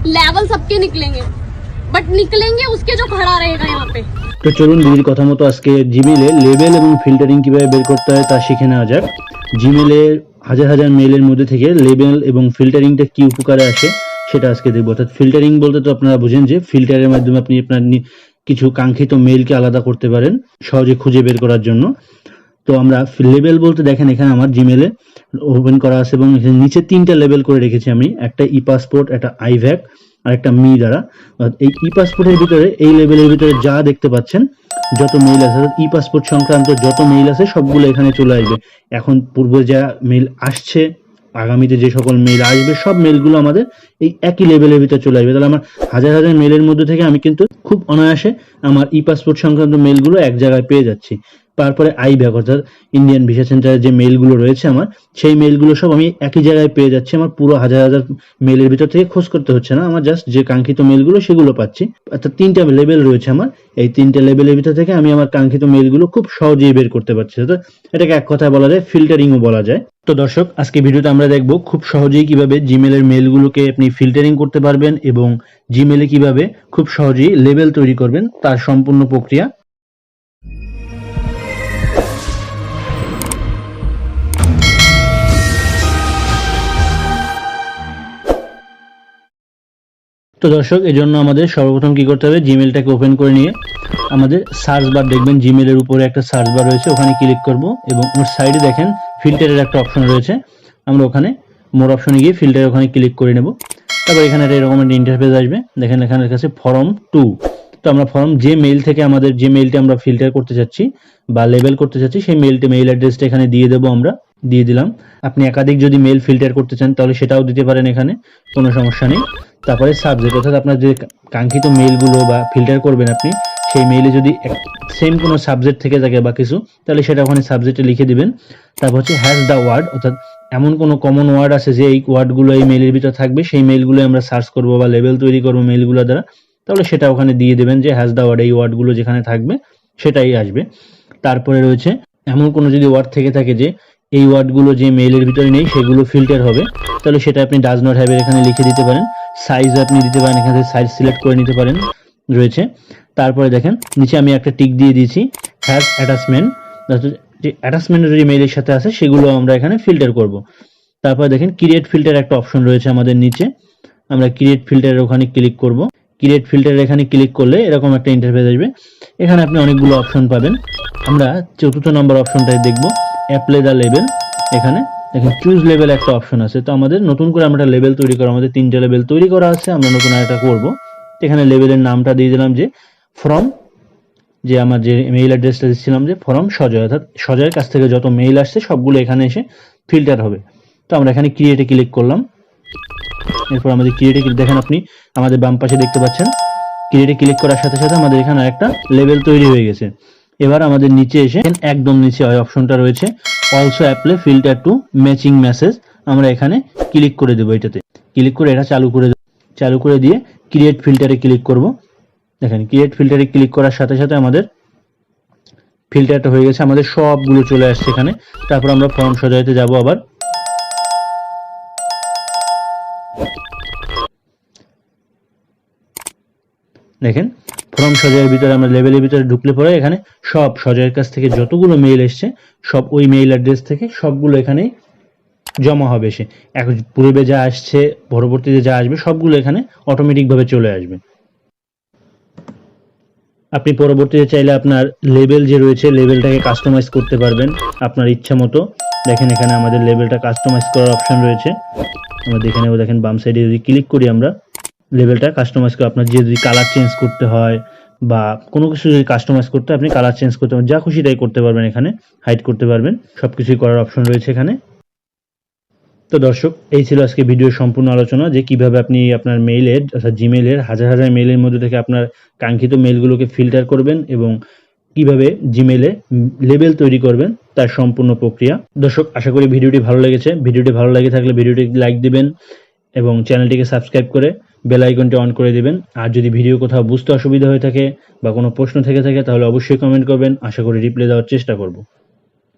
Level सबके निकलेंगे, but निकलेंगे उसके जो खड़ा रहेगा यहाँ पे। তো চলুন দিদির কথা মতো আজকে জিমেলে লেবেল এবং ফিল্টারিং কিভাবে বের করতে হয় তা শিখে নেওয়া যাক। জিমেলের হাজার হাজার মেইলের মধ্যে থেকে লেবেল এবং ফিল্টারিংটা কি উপকারে আসে সেটা আজকে দেখব। অর্থাৎ ফিল্টারিং বলতে তো আপনারা বুঝেন যে ফিল্টারের মাধ্যমে আপনি আপনার কিছু কাঙ্ক্ষিত মেইলকে আলাদা করতে পারেন সহজে খুঁজে বের করার জন্য। তো আমরা লেবেল বলতে দেখেন এখানে আমার জিমেলে ওপেন করা আছে এবং এখানে নিচে তিনটা লেবেল করে রেখেছি আমি, একটা ই পাসপোর্ট, একটা আইভ্যাক আর একটা মি দ্বারা। এই ই পাসপোর্টের ভিতরে এই লেভেলের ভিতরে যা দেখতে পাচ্ছেন যত মেইল আছে, ই পাসপোর্ট সংক্রান্ত যত মেইল আছে সবগুলো এখানে চলে আসবে। এখন পূর্বে যা মেইল আসছে, আগামীতে যে সকল মেইল আসবে, সব মেইলগুলো আমাদের এই একই লেভেলের ভিতরে চলে আসবে। তাহলে আমার হাজার হাজার মেইলের মধ্যে থেকে আমি কিন্তু খুব অনায়াসে আমার ই পাসপোর্ট সংক্রান্ত মেইলগুলো এক জায়গায় পেয়ে যাচ্ছি। তারপরে আইভ্যাক অর্থাৎ ইন্ডিয়ান ভিসা সেন্টারের যে মেইলগুলো রয়েছে আমার, সেই মেইলগুলো সব আমি একই জায়গায় পেয়ে যাচ্ছি। আমার পুরো হাজার হাজার মেইলের ভিতর থেকে খোঁজ করতে হচ্ছে না, আমার জাস্ট যে কাঙ্ক্ষিত মেইলগুলো সেগুলো পাচ্ছি। অর্থাৎ তিনটা লেভেল রয়েছে আমার, এই তিনটা লেভেলের ভিতর থেকে আমি আমার কাঙ্ক্ষিত মেইলগুলো খুব সহজেই বের করতে পারছি। তো এটাকে এক কথায় বলা যায় ফিল্টারিংও বলা যায়। তো দর্শক, আজকে ভিডিওতে আমরা দেখব খুব সহজেই কিভাবে জিমেলের মেইলগুলোকে আপনি ফিল্টারিং করতে পারবেন এবং জিমেলে কিভাবে খুব সহজেই লেবেল তৈরি করবেন তার সম্পূর্ণ প্রক্রিয়া। তো দর্শক, এই জন্য আমাদের সর্বপ্রথম কি করতে হবে, জিমেলটাকে ওপেন করে নিয়ে আমাদের সার্চ বার দেখবেন, জিমেলের উপরে একটা সার্চ বার রয়েছে, ওখানে ক্লিক করব এবং ওর সাইডে দেখেন ফিল্টারের একটা অপশন রয়েছে। আমরা ওখানে মোর অপশনে গিয়ে ফিল্টার ওখানে ক্লিক করে নেব। তারপর এখানে এরকম একটা ইন্টারফেস আসবে, দেখেন এখানে কাছে ফর্ম 2। তো আমরা ফর্ম যে মেইল থেকে আমাদের যে মেইলটা আমরা ফিল্টার করতে চাচ্ছি বা লেবেল করতে চাচ্ছি সেই মেইল অ্যাড্রেসটা এখানে দিয়ে দেবো, আমরা দিয়ে দিলাম। আপনি একাধিক যদি মেইল ফিল্টার করতে চান তাহলে সেটাও দিতে পারেন, এখানে কোনো সমস্যা নেই। তারপরে সাবজেক্ট অর্থাৎ আপনার যে কাঙ্ক্ষিত মেইলগুলো বা ফিল্টার করবেন আপনি, সেই মেইলে যদি সেম কোনো সাবজেক্ট থেকে থাকে বা কিছু, তাহলে সেটা ওখানে সাবজেক্টে লিখে দিবেন। তারপর হচ্ছে হ্যাশ দ্য ওয়ার্ড, অর্থাৎ এমন কোনো কমন ওয়ার্ড আছে যে এই ওয়ার্ডগুলো এই মেইলের ভিতরে থাকবে, সেই মেইলগুলো আমরা সার্চ করবো বা লেবেল তৈরি করবো মেইলগুলো দ্বারা, তাহলে সেটা ওখানে দিয়ে দেবেন যে হ্যাশ দ্য ওয়ার্ড, এই ওয়ার্ডগুলো যেখানে থাকবে সেটাই আসবে। তারপরে রয়েছে এমন কোনো যদি ওয়ার্ড থেকে থাকে যে এই ওয়ার্ডগুলো যে মেইলের ভিতরে নেই সেগুলো ফিল্টার হবে, তাহলে সেটা আপনি ডাজ নট হ্যাভ এখানে লিখে দিতে পারেন। সাইজ আপনি দিতে পারেন, এখান থেকে সাইজ সিলেক্ট করে নিতে পারেন রয়েছে। তারপরে দেখেন নিচে আমি একটা টিক দিয়ে দিয়েছি হ্যাজ অ্যাটাচমেন্ট, যে অ্যাটাচমেন্ট যদি মেইলের সাথে আছে সেগুলো আমরা এখানে ফিল্টার করব। তারপরে দেখেন ক্রিয়েট ফিল্টার একটা অপশন রয়েছে আমাদের নিচে, আমরা ক্রিয়েট ফিল্টারের ওখানে ক্লিক করব। ক্রিয়েট ফিল্টার এখানে ক্লিক করলে এরকম একটা ইন্টারফেস আসবে, এখানে আপনি অনেকগুলো অপশন পাবেন। আমরা চতুর্থ নম্বর অপশনটাই দেখব, অ্যাপ্লাই দ্য লেবেল। এখানে দেখেন চুজ লেভেল একটা অপশন আছে। তো আমাদের নতুন করে আমরা লেভেল তৈরি করা, আমাদের তিনটা লেভেল তৈরি করা আছে, আমরা নতুন একটা করব। এখানে লেভেলের নামটা দিয়ে দিলাম যে ফ্রম, যে আমার যে মেইল অ্যাড্রেসটা দিচ্ছিলাম যে ফ্রম সজয়, অর্থাৎ সজয়ের কাছ থেকে যত মেইল আসছে সবগুলো এখানে এসে ফিল্টার হবে। তো আমরা এখানে ক্রিয়েটে ক্লিক করলাম। এরপর আমাদের ক্রিয়েটে দেখেন আপনি আমাদের বাম পাশে দেখতে পাচ্ছেন, ক্রিয়েটে ক্লিক করার সাথে সাথে আমাদের এখানে একটা লেভেল তৈরি হয়ে গেছে। এবার আমাদের নিচে এসে একদম নিচে ওই অপশনটা রয়েছে also apply filter two matching message, আমরা এখানে ক্লিক করে দেবো। এটাতে ক্লিক করে এটা চালু করে দিয়ে ক্রিয়েট ফিল্টারে ক্লিক করব। দেখেন ক্রিয়েট ফিল্টারে ক্লিক করার সাথে সাথে আমাদের ফিল্টারটা হয়ে গেছে, আমাদের সবগুলো চলে আসছে এখানে। তারপর আমরা ফর্ম সজাইতে যাব আবার, দেখেন ফর্ম সজয়ের ভিতরে আমরা লেভেলের ভিতরে ঢুকলে পরে এখানে সব সজয়ের কাছ থেকে যতগুলো মেইল এসছে সব ওই মেইল অ্যাড্রেস থেকে সবগুলো এখানে জমা হবে। সে এখন পূর্বে যা আসছে পরবর্তীতে যা আসবে সবগুলো এখানে অটোমেটিকভাবে চলে আসবে। আপনি পরবর্তীতে চাইলে আপনার লেবেল যে রয়েছে লেবেলটাকে কাস্টমাইজ করতে পারবেন আপনার ইচ্ছা মতো। দেখেন এখানে আমাদের লেবেলটা কাস্টমাইজ করার অপশন রয়েছে, আমরা দেখে নেব। দেখেন বাম সাইডে যদি ক্লিক করি আমরা লেভেলটা কাস্টমাইজ করে, আপনার যদি কালার চেঞ্জ করতে হয় বা কোনো কিছু যদি কাস্টমাইজ করতে হয় আপনি কালার চেঞ্জ করতে পারবেন, যা খুশি তাই করতে পারবেন, এখানে হাইড করতে পারবেন, সবকিছুই করার অপশন রয়েছে এখানে। তো দর্শক, এই ছিল আজকে ভিডিওর সম্পূর্ণ আলোচনা যে কিভাবে আপনি আপনার মেইলের অর্থাৎ জিমেলের হাজার হাজার মেইলের মধ্যে থেকে আপনার কাঙ্ক্ষিত মেইলগুলোকে ফিল্টার করবেন এবং কিভাবে জিমেলে লেবেল তৈরি করবেন তার সম্পূর্ণ প্রক্রিয়া। দর্শক, আশা করি ভিডিওটি ভালো লেগেছে। ভিডিওটি ভালো লেগে থাকলে ভিডিওটি লাইক দিবেন এবং চ্যানেলটিকে সাবস্ক্রাইব করে বেল আইকনটি অন করে দিবেন। আর যদি ভিডিও কোথাও বুঝতে অসুবিধা হয়ে থাকে বা কোনো প্রশ্ন থেকে থাকে তাহলে অবশ্যই কমেন্ট করবেন, আশা করি রিপ্লাই দেওয়ার চেষ্টা করব।